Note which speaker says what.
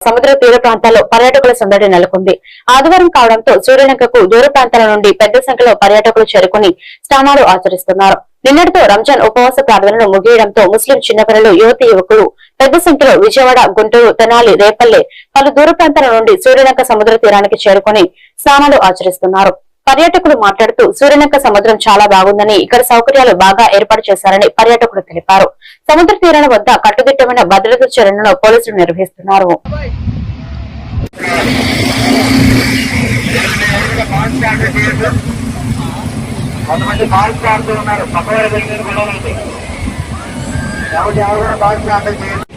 Speaker 1: సముద్ర తీర ప్రాంతాల్లో పర్యాటకుల సందడి నెలకొంది. ఆదివారం కావడంతో సూర్యలంకకు దూర ప్రాంతాల నుండి పెద్ద సంఖ్యలో పర్యాటకులు చేరుకుని స్నానాలు ఆచరిస్తున్నారు. నిన్నటితో రంజాన్ ఉపవాస ప్రార్థనలు ముగియడంతో ముస్లిం చిన్నపిల్లలు, యువతి యువకులు పెద్ద సంఖ్యలో విజయవాడ, గుంటూరు, తెనాలి, రేపల్లె పలు దూర ప్రాంతాల నుండి సూర్యలంక సముద్ర తీరానికి చేరుకుని స్నానాలు ఆచరిస్తున్నారు. పర్యాటకులు మాట్లాడుతూ సూర్యలంక సముద్రం చాలా బాగుందని, ఇక్కడ సౌకర్యాలు బాగా ఏర్పాటు చేశారని పర్యాటకులు తెలిపారు. సముద్ర తీరాల వద్ద కట్టుదిట్టమైన భద్రతా చర్యలను పోలీసులు నిర్వహిస్తున్నారు.
Speaker 2: కొంతమంది బాల్స్ ఆడుతూ ఉన్నారు. పక్కవారి దగ్గర కూడా ఉంది కాబట్టి ఎవరు కూడా బాల్స్ ఆడలేదు.